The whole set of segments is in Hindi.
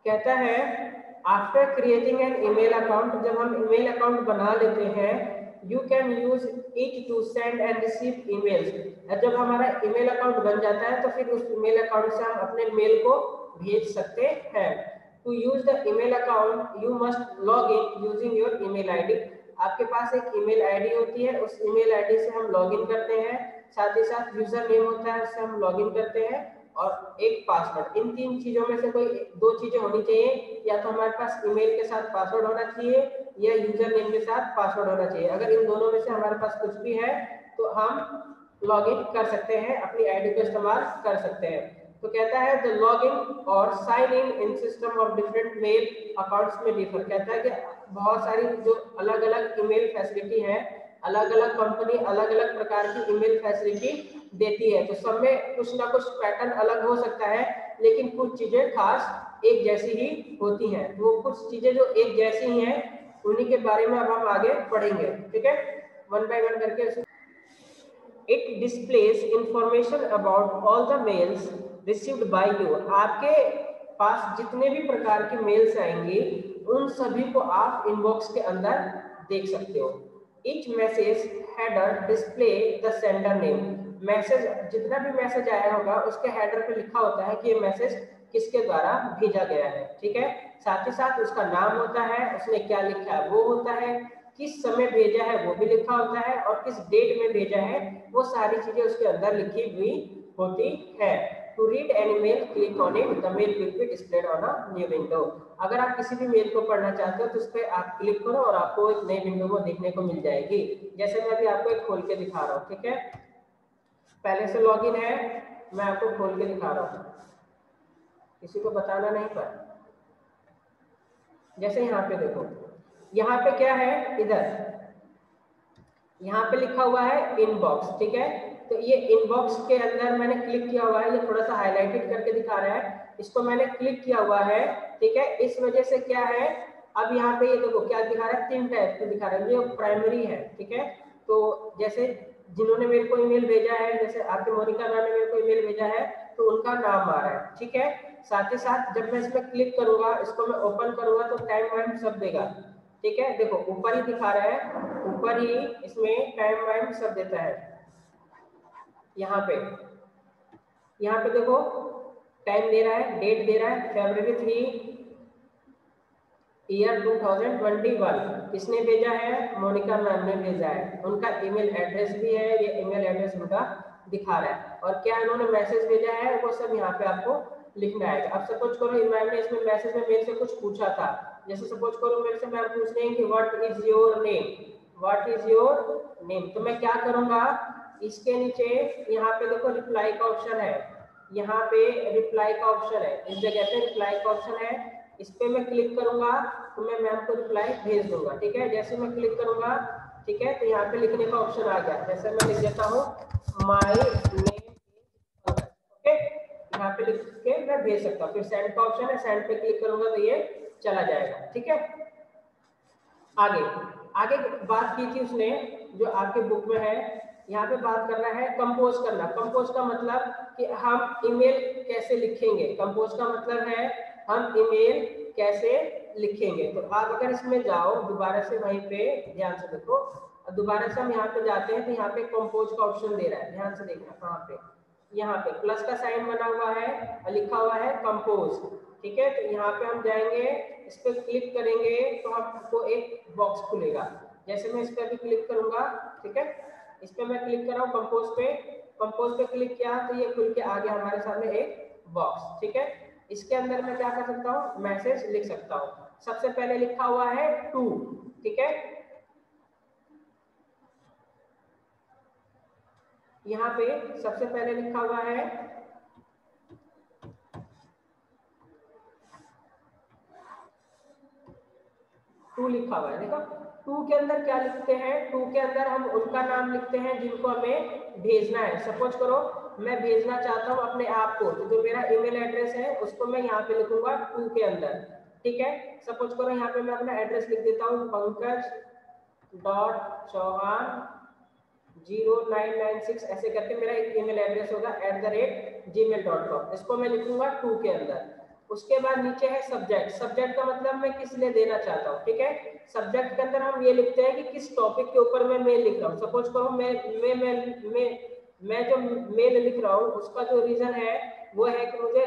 कहता है after creating an email account, जब हम ईमेल अकाउंट बना लेते हैं, you can use it to send and receive emails. जब हमारा ईमेल अकाउंट बन जाता है तो फिर उस ईमेल अकाउंट से हम अपने मेल को भेज सकते हैं। To use the email account you must log in using your email ID. आपके पास एक ईमेल आईडी होती है, उस ईमेल आईडी से हम लॉगिन करते हैं, साथ ही साथ यूजर नेम होता है उससे हम लॉगिन करते हैं, और एक पासवर्ड। इन तीन चीजों में से कोई दो चीजें होनी चाहिए, या तो हमारे पास ईमेल के साथ पासवर्ड होना चाहिए या यूजर नेम के साथ पासवर्ड होना चाहिए। अगर इन दोनों में से हमारे पास कुछ भी है तो हम लॉगिन कर सकते हैं, अपनी आईडी का इस्तेमाल कर सकते हैं। तो कहता है द लॉगिन और sign in system of different mail accounts में डिफर। कहता है कि बहुत सारी जो अलग अलग ईमेल फैसिलिटी है, अलग अलग कंपनी अलग अलग प्रकार की ईमेल फैसिलिटी देती है, तो सब में कुछ ना कुछ पैटर्न अलग हो सकता है, लेकिन कुछ चीजें खास एक जैसी ही होती हैं। वो कुछ चीजें जो एक जैसी ही हैं उन्हीं के बारे में अब हम आगे पढ़ेंगे, ठीक है, वन बाय वन करके। It displace information about all the mails received by you. आपके पास जितने भी प्रकार के मेल्स आएंगे उन सभी को आप इनबॉक्स के अंदर देख सकते हो। Each message header display the sender name। Message, जितना भी मैसेज आया होगा उसके हेडर पे लिखा होता है कि ये मैसेज किसके द्वारा भेजा गया है, ठीक है। साथ ही साथ उसका नाम होता है, उसने क्या लिखा है वो होता है, किस समय भेजा है वो भी लिखा होता है, और किस डेट में भेजा है वो सारी चीजें उसके अंदर लिखी हुई होती है। To read any mail, click on it. The mail will be displayed on a new window। अगर आप किसी भी मेल को पढ़ना चाहते हो तो उस पर आप क्लिक करो और आपको एक नई विंडो को देखने को मिल जाएगी। जैसे मैं अभी आपको एक खोल के दिखा रहा हूँ, ठीक है, पहले से लॉगिन है, मैं आपको खोल के दिखा रहा हूँ, किसी को बताना नहीं पर। जैसे यहाँ पे देखो, यहाँ पे क्या है, इधर यहाँ पे लिखा हुआ है इनबॉक्स, ठीक है। तो ये इनबॉक्स के अंदर मैंने क्लिक किया हुआ है, ये थोड़ा सा हाईलाइटेड करके दिखा रहा है, इसको मैंने क्लिक किया हुआ है, ठीक है। इस वजह से क्या है, अब यहाँ पे ये देखो क्या दिखा रहा है, 3 टाइप के दिखा रहा है, ये प्राइमरी है, ठीक है। तो जैसे जिन्होंने मेरे को ईमेल भेजा है, जैसे आपके मोनिका मैम ने मेरे को ईमेल भेजा है तो उनका नाम आ रहा है, ठीक है। साथ ही साथ जब मैं इसमें क्लिक करूंगा, इसको मैं ओपन करूंगा तो टाइम वाइम सब देगा, ठीक है। देखो ऊपर ही दिखा रहा है, ऊपर ही इसमें टाइम वाइम सब देता है। यहाँ पे देखो टाइम दे रहा है, डेट दे रहा है, February 3 ईयर 2021। किसने भेजा है, मोनिका मैम ने भेजा है। उनका ईमेल एड्रेस भी है, ये ईमेल एड्रेस उनका दिखा रहा है, और क्या इन्होंने मैसेज भेजा है वो सब यहाँ पे आपको लिखना है। अब सपोज करो मैम ने इसमें मैसेज में मेरे से कुछ पूछा था, जैसे सपोज करो मेरे से मैम पूछ रहे हैं कि what is your name, what is your name, तो मैं क्या करूंगा, इसके नीचे यहाँ पे देखो रिप्लाई का ऑप्शन है, यहाँ पे रिप्लाई का ऑप्शन है, इस जगह पे रिप्लाई का ऑप्शन है, इस पे मैं क्लिक करूंगा तो मैं मैम को रिप्लाई भेज दूंगा, ठीक है। जैसे मैं क्लिक करूंगा, ठीक है, तो यहाँ पे लिखने का ऑप्शन आ गया, जैसे मैं लिख देता हूँ माय नेम, ओके, यहाँ पे लिख के मैं भेज सकता हूँ। फिर सेंड का ऑप्शन है, सेंड पे क्लिक करूंगा तो ये चला जाएगा, ठीक है। आगे आगे बात की थी उसने जो आपके बुक में है, यहाँ पे बात कर रहा है कंपोज करना। कंपोज का मतलब कि हम ईमेल कैसे लिखेंगे, कंपोज का मतलब है हम ईमेल कैसे लिखेंगे। तो आप अगर इसमें जाओ दोबारा से, वहीं पे ध्यान से देखो, दोबारा से हम यहाँ पे जाते हैं तो यहाँ पे कंपोज का ऑप्शन दे रहा है, ध्यान से देखना कहाँ पे, यहाँ पे प्लस का साइन बना हुआ है और लिखा हुआ है कंपोज, ठीक है। तो यहाँ पे हम जाएंगे, इस पर क्लिक करेंगे तो हमको एक बॉक्स खुलेगा। जैसे मैं इस पर भी क्लिक करूंगा, ठीक है, इस पर मैं क्लिक कर रहा हूँ कंपोज पे क्लिक किया तो ये खुल के आ गया हमारे सामने एक बॉक्स, ठीक है। इसके अंदर मैं क्या कर सकता हूँ, मैसेज लिख सकता हूँ। सबसे पहले लिखा हुआ है टू, ठीक है, यहाँ पे सबसे पहले लिखा हुआ है टू, लिखा हुआ है, देखो टू के अंदर क्या लिखते हैं, टू के अंदर हम उनका नाम लिखते हैं जिनको हमें भेजना है। सपोज करो मैं भेजना चाहता हूँ अपने आप को, तो जो मेरा ईमेल एड्रेस है उसको मैं यहाँ पे लिखूंगा टू के अंदर, ठीक है। सपोज करो यहाँ पे मैं अपना एड्रेस लिख देता हूँ pankaj.chauhan0996, ऐसे करके मेरा एक ईमेल एड्रेस होगा @gmail.com, इसको मैं लिखूंगा टू के अंदर। उसके बाद नीचे है सब्जेक्ट। सब्जेक्ट का मतलब मैं किस लिए देना चाहता हूँ, ठीक है। सब्जेक्ट के अंदर हम ये लिखते हैं कि किस टॉपिक के ऊपर मैं मेल लिख रहा हूँ। सपोज करो मैं जो मेल लिख रहा हूँ उसका जो रीजन है वो है कि मुझे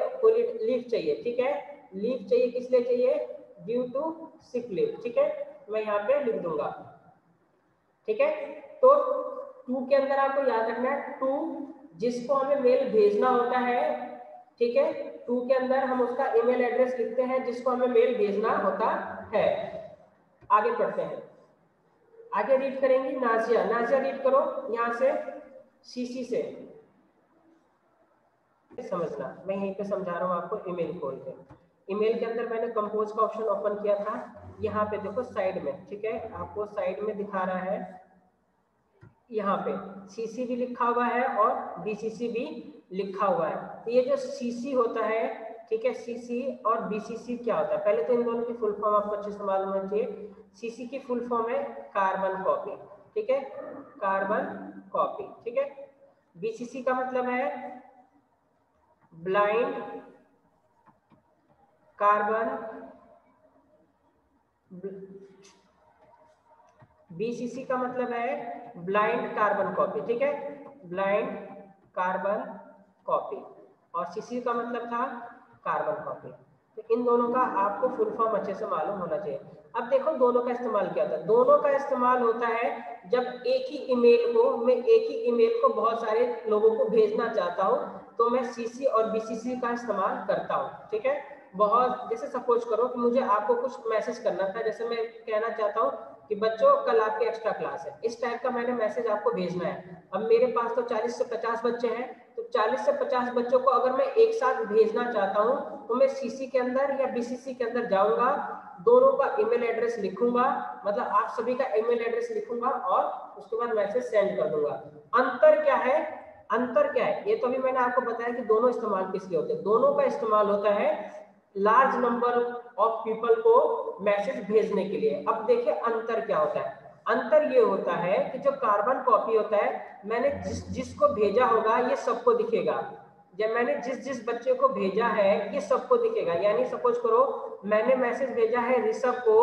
लीव चाहिए, ठीक है। लीव चाहिए, किस लिए चाहिए, ड्यू टू सिक लीव, ठीक है। मैं यहाँ पे लिख दूंगा, ठीक है। तो टू के अंदर आपको याद रखना है, टू जिसको हमें मेल भेजना होता है, ठीक है। टू के अंदर हम उसका ईमेल एड्रेस लिखते हैं जिसको हमें मेल भेजना होता है। आगे पढ़ते हैं, आगे रीड करेंगे। नाजिया, नाजिया रीड करो यहाँ से सीसी से, समझना मैं यहीं पे समझा रहा हूँ आपको। ईमेल खोल के, ईमेल के अंदर मैंने कंपोज का ऑप्शन ओपन किया था, यहाँ पे देखो साइड में, ठीक है। आपको साइड में दिखा रहा है, यहाँ पे सीसी भी लिखा हुआ है और बीसीसी भी लिखा हुआ है। तो ये जो सीसी होता है, ठीक है, सीसी और बीसीसी क्या होता है, पहले तो इन दोनों की फुल फॉर्म आपको अच्छे से मालूम होना चाहिए। सीसी की फुल फॉर्म है कार्बन कॉपी, ठीक है, कार्बन कॉपी, ठीक है। बीसीसी का मतलब है ब्लाइंड कार्बन, बीसीसी का मतलब है ब्लाइंड कार्बन कॉपी, ठीक है, ब्लाइंड कार्बन कॉपी। और सीसी का मतलब था कार्बन कॉपी। तो इन दोनों का आपको फुल फॉर्म अच्छे से मालूम होना चाहिए। अब देखो दोनों का इस्तेमाल क्या होता है। दोनों का इस्तेमाल होता है जब एक ही ईमेल को मैं एक ही ईमेल को बहुत सारे लोगों को भेजना चाहता हूँ, तो मैं सीसी और बीसीसी का इस्तेमाल करता हूँ, ठीक है। बहुत, जैसे सपोज करो कि मुझे आपको कुछ मैसेज करना था, जैसे मैं कहना चाहता हूँ कि बच्चों कल आपकी एक्स्ट्रा क्लास है, इस टाइप का मैंने मैसेज आपको भेजना है। अब मेरे पास तो 40 से 50 बच्चे हैं, तो 40 से 50 बच्चों को अगर मैं एक साथ भेजना चाहता हूँ तो मैं सीसी के अंदर या बीसीसी के अंदर जाऊंगा, दोनों का ईमेल एड्रेस लिखूंगा, मतलब आप सभी का ईमेल एड्रेस लिखूंगा और उसके बाद मैसेज सेंड कर दूंगा। अंतर क्या है, अंतर क्या है, ये तो अभी मैंने आपको बताया कि दोनों इस्तेमाल किस लिए होते हैं। दोनों का इस्तेमाल होता है लार्ज नंबर ऑफ पीपल को मैसेज भेजने के लिए। अब देखिए अंतर क्या होता है। अंतर ये होता है कि जो कार्बन कॉपी होता है, मैंने जिसको भेजा होगा ये सबको दिखेगा। जब मैंने जिस बच्चे को भेजा है ये सबको दिखेगा। यानी सपोज करो मैंने मैसेज भेजा है ऋषभ को,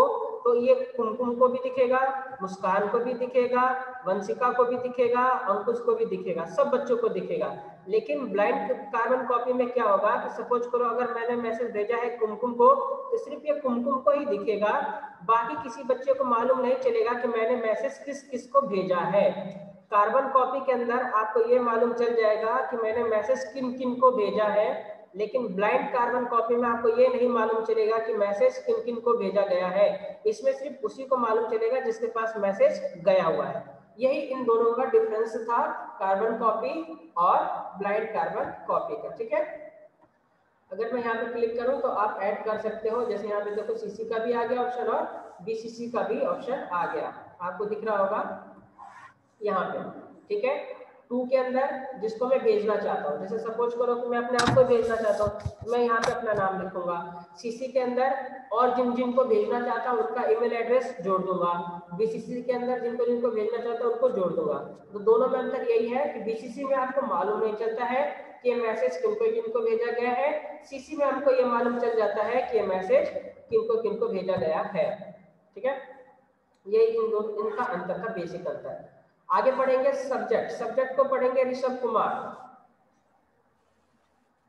तो ये कुमकुम को भी दिखेगा, मुस्कान को भी दिखेगा, वंशिका को भी दिखेगा, अंकुश को भी दिखेगा, सब बच्चों को दिखेगा। लेकिन ब्लाइंड कार्बन कॉपी में क्या होगा कि सपोज करो अगर मैंने मैसेज भेजा है कुमकुम को, तो सिर्फ ये कुमकुम को ही दिखेगा, बाकी किसी बच्चे को मालूम नहीं चलेगा कि मैंने मैसेज किस किस को भेजा है। कार्बन कॉपी के अंदर आपको ये मालूम चल जाएगा कि मैंने मैसेज किन किन को भेजा है, लेकिन ब्लाइंड कार्बन कॉपी में आपको ये नहीं मालूम चलेगा कि मैसेज किन किन को भेजा गया है। इसमें सिर्फ उसी को मालूम चलेगा जिसके पास मैसेज गया हुआ है। यही इन दोनों का डिफरेंस था, कार्बन कॉपी और ब्लाइंड कार्बन कॉपी का, ठीक है। अगर मैं यहाँ पे क्लिक करूँ तो आप ऐड कर सकते हो, जैसे यहाँ पे देखो सीसी का भी आ गया ऑप्शन और बीसीसी का भी ऑप्शन आ गया, आपको दिख रहा होगा यहाँ पे, ठीक है। टू के अंदर जिसको मैं भेजना चाहता हूँ, जैसे सपोज करो कि मैं अपने आप को भेजना चाहता हूँ, मैं यहाँ पे अपना नाम लिखूंगा। सीसी के अंदर और जिनको भेजना चाहता हूँ उनका ईमेल एड्रेस जोड़ दूंगा। बीसीसी के अंदर जिनको भेजना चाहता हूँ उनको जोड़ दूंगा। तो दोनों में अंतर यही है कि बीसीसी में आपको मालूम नहीं चलता है कि ये मैसेज किनको भेजा गया है, सीसी में हमको ये मालूम चल जाता है कि ये मैसेज किनको भेजा गया है, ठीक है। ये इनका अंतर था, बेसिक अंतर। आगे पढ़ेंगे सब्जेक्ट। सब्जेक्ट को पढ़ेंगे ऋषभ कुमार।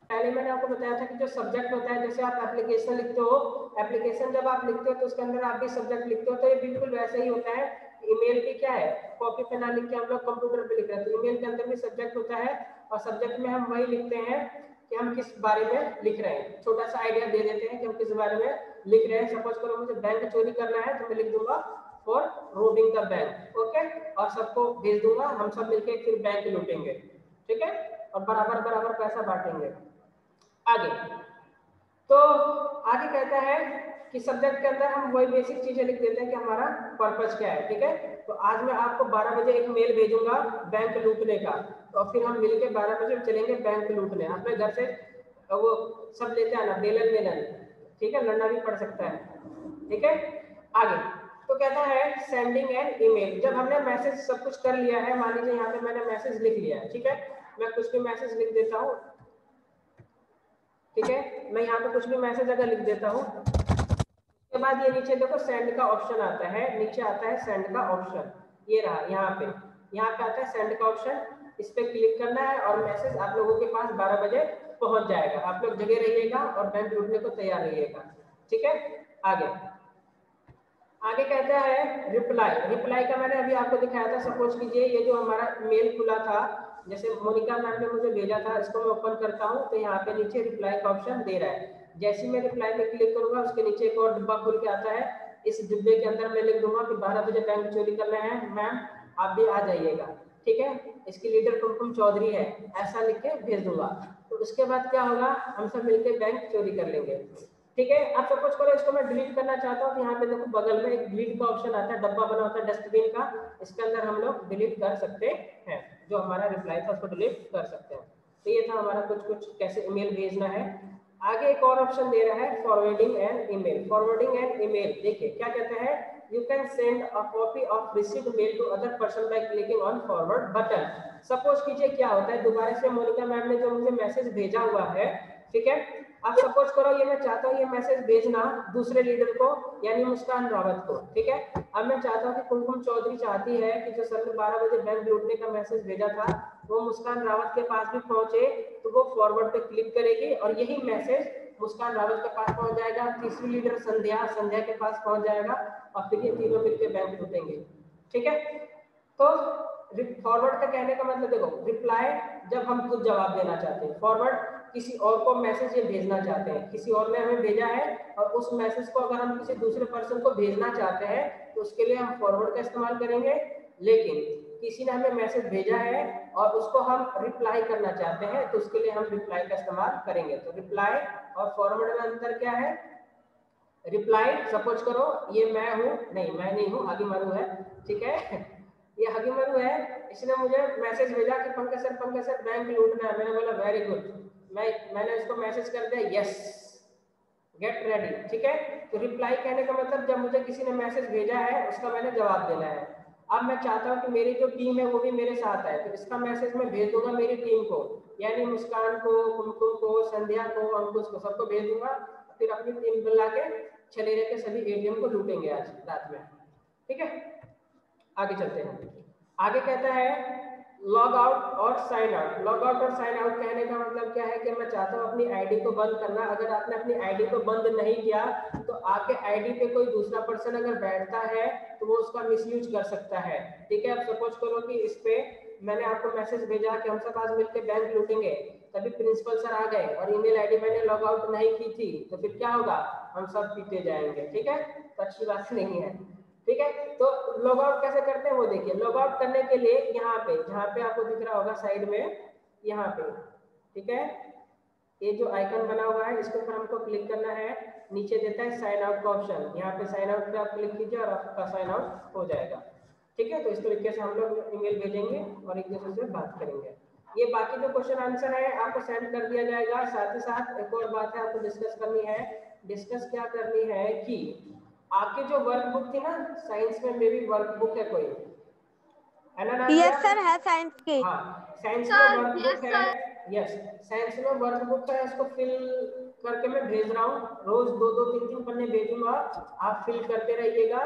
पहले मैंने आपको बताया था कि जो सब्जेक्ट होता है, जैसे आप एप्लीकेशन लिखते हो, एप्लीकेशन जब आप लिखते हो तो उसके अंदर आप भी सब्जेक्ट लिखते हो, तो ये बिल्कुल वैसा ही होता है। ईमेल भी क्या है, कॉपी पे ना लिख के हम लोग कंप्यूटर पे लिख रहे हैं, तो ईमेल के अंदर भी सब्जेक्ट होता है और सब्जेक्ट में हम वही लिखते हैं कि हम किस बारे में लिख रहे हैं। छोटा सा आइडिया दे देते हैं कि हम किस बारे में लिख रहे हैं। सपोज करो मुझे बैंक चोरी करना है तो मैं लिख दूंगा for robin the bank, okay, और सबको भेज दूंगा, हम सब मिलकर फिर बैंक लूटेंगे, ठीक है, और बराबर बराबर पैसा बांटेंगे। आगे तो आगे कहता है कि सब्जेक्ट के अंदर हम वही बेसिक चीजें लिख देते हैं कि हमारा पर्पस क्या है, ठीक है। तो आज मैं आपको 12 बजे एक मेल भेजूंगा बैंक लूटने का, तो फिर हम मिलके 12 बजे चलेंगे बैंक लूटने। अपने घर से वो सब लेते आना, बेलन वेलन, ठीक है, लड़ना भी पड़ सकता है, ठीक है। आगे तो कहता है सेंडिंग एन ईमेल। जब हमने मैसेज सब कुछ कर लिया है, मान लीजिए यहाँ पे मैंने मैसेज लिख लिया है, ठीक है, मैं कुछ भी मैसेज लिख देता हूँ, ठीक है, मैं यहाँ पे कुछ भी मैसेज अगर लिख देता हूँ, उसके बाद ये नीचे देखो सेंड का ऑप्शन आता है, नीचे आता है सेंड का ऑप्शन, ये रहा यहाँ पे आता है सेंड का ऑप्शन, इस पे क्लिक करना है और मैसेज आप लोगों के पास 12 बजे पहुंच जाएगा। आप लोग जगह रहिएगा और बैंक लूटने को तैयार रहिएगा। ठीक है, आगे आगे कहता है रिप्लाई। रिप्लाई का मैंने अभी आपको दिखाया था। सपोज कीजिए ये जो हमारा मेल खुला था, जैसे मोनिका मैम ने मुझे भेजा था, इसको मैं ओपन करता हूँ तो यहाँ पे नीचे रिप्लाई का ऑप्शन दे रहा है। जैसे मैं रिप्लाई पे क्लिक करूंगा उसके नीचे एक और डिब्बा खुल के आता है। इस डिब्बे के अंदर मैं लिख दूंगा कि 12 बजे बैंक चोरी करना है मैम, आप भी आ जाइएगा। ठीक है, इसकी लीडर कुमकुम चौधरी है, ऐसा लिख के भेज दूंगा। तो उसके बाद क्या होगा, हम सब मिलकर बैंक चोरी कर लेंगे। ठीक है, अब सपोज करो इसको मैं डिलीट करना चाहता हूँ तो यहाँ पे देखो बगल में एक डिलीट का ऑप्शन आता है, डब्बा बना होता है डस्टबिन का, इसके अंदर हम लोग डिलीट कर सकते हैं। जो हमारा रिप्लाई था उसको डिलीट कर सकते हैं। तो ये था हमारा कुछ कैसे ईमेल भेजना है। आगे एक और ऑप्शन दे रहा है forwarding and email. Forwarding and email देखिए क्या कहते हैं, you can send a copy of received mail to other person by clicking on forward button. Suppose कीजिए क्या होता है, दोबारा से मोनिका मैम ने जो मुझे मैसेज भेजा हुआ है, ठीक है, अब सपोज करो ये मैं चाहता हूँ ये मैसेज भेजना दूसरे लीडर को यानी मुस्कान रावत को। ठीक है, अब मैं चाहता हूँ कि कुमकुम चौधरी चाहती है कि जो सर ने 12 बजे बैंक लूटने का मैसेज भेजा था वो मुस्कान रावत के पास भी पहुंचे, तो वो फॉरवर्ड पे क्लिक करेगी और यही मैसेज मुस्कान रावत के पास पहुंच जाएगा, तीसरी लीडर संध्या के पास पहुंच जाएगा और फिर ये तीनों मिलकर बैंक लूटेंगे। ठीक है, तो फॉरवर्ड का कहने का मतलब देखो, रिप्लाई जब हम खुद जवाब देना चाहते हैं, फॉरवर्ड किसी और को मैसेज ये भेजना चाहते हैं, किसी और ने हमें भेजा है और उस मैसेज को अगर हम किसी दूसरे पर्सन को भेजना चाहते हैं तो उसके लिए हम फॉरवर्ड का इस्तेमाल करेंगे। लेकिन किसी ने हमें मैसेज भेजा है और उसको हम रिप्लाई करना चाहते हैं तो उसके लिए हम रिप्लाई का इस्तेमाल करेंगे। तो रिप्लाई और फॉरवर्ड में अंतर क्या है, रिप्लाई सपोज करो ये मैं हूँ, नहीं मैं नहीं हूँ, हगीमरू है। ठीक है, ये हगीमरू है, इसने मुझे मैसेज भेजा कि पंकज सर बैंक लूटना है। मैंने बोला वेरी गुड, मैंने इसको मैसेज कर दिया यस गेट रेडी। ठीक है, तो रिप्लाई कहने का मतलब जब मुझे किसी ने मैसेज भेजा है उसका मैंने जवाब देना है। अब मैं चाहता हूँ कि मेरी जो टीम है वो भी मेरे साथ है, तो इसका मैसेज मैं भेज दूंगा मेरी टीम को, यानी मुस्कान को, कुमकुम को, संध्या को, अंकुश को, सबको भेज दूंगा। फिर अपनी टीम बुला के छलेरे के सभी एटीएम को लूटेंगे आज रात में। ठीक है, आगे चलते हैं। आगे कहता है लॉग आउट और साइन आउट। लॉग आउट और साइन आउट कहने का मतलब क्या है कि मैं चाहता हूँ अपनी आईडी को बंद करना। अगर आपने अपनी आईडी को बंद नहीं किया तो आपके आईडी पे कोई दूसरा पर्सन अगर बैठता है तो वो उसका मिसयूज कर सकता है। ठीक है, अब सपोज करो कि इस पे मैंने आपको मैसेज भेजा कि हम सब आज मिलकर बैंक लूटेंगे, तभी प्रिंसिपल सर आ गए और ईमेल आईडी मैंने लॉग आउट नहीं की थी, तो फिर क्या होगा, हम सब पीटे जाएंगे। ठीक है, तो अच्छी बात नहीं है। ठीक है, तो लॉग आउट कैसे करते हैं वो देखिए। लॉग आउट करने के लिए यहाँ पे जहाँ पे आपको दिख रहा होगा साइड में, यहाँ पे, ठीक है, ये जो आइकन बना हुआ है इसके ऊपर हमको क्लिक करना है। नीचे देता है साइन आउट का ऑप्शन, यहाँ पे साइन आउट पे आप क्लिक कीजिए और आपका साइन आउट हो जाएगा। ठीक है, तो इस तरीके से हम लोग ईमेल भेजेंगे और एक दूसरे से बात करेंगे। ये बाकी जो क्वेश्चन आंसर है आपको सेंड कर दिया जाएगा। साथ ही साथ एक और बात है आपको डिस्कस करनी है। डिस्कस क्या करनी है कि आपकी जो वर्कबुक थी ना, साइंस में मे भी वर्कबुक है कोई, है ना नाज़िया? यस सर, है साइंस की। हाँ, साइंस में वर्कबुक है। यस, साइंस में वर्कबुक है, इसको फिल करके मैं भेज रहा हूँ। रोज 2-2 3-3 पन्ने भेजूंगा, आप फिल करते रहिएगा।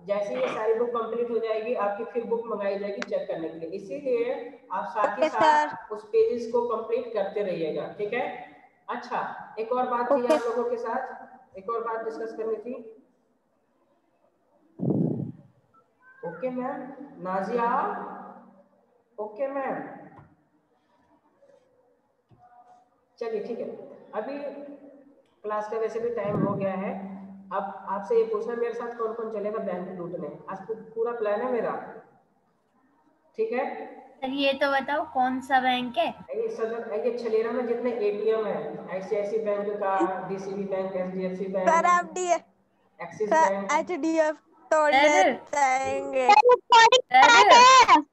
जैसे ये सारी बुक कंप्लीट हो जाएगी आपकी फिर बुक मंगाई जाएगी चेक करने के लिए, इसीलिए आप साथ ही ओके सर। साथ उस पेजेस को कंप्लीट करते रहिएगा। ठीक है, अच्छा एक और बात थी ओके आप लोगों के साथ, एक और बात डिस्कस करनी थी। Okay ma'am, Nazia, okay ma'am, चलिए ठीक है। अभी क्लास का वैसे भी टाइम हो गया है। अब आपसे ये पूछना मेरे साथ कौन कौन चलेगा बैंक लूटने, आज तो पूरा प्लान है मेरा। ठीक है, सर ये तो बताओ कौन सा बैंक है? ये सदर, ये छलेरा में जितने एटीएम है, आईसीआईसी बैंक का, DCB bank, HDFC sir bank, आप एक्सिस सर बैंक। एचडीएफ तोड़ने सर जाएंगे। सर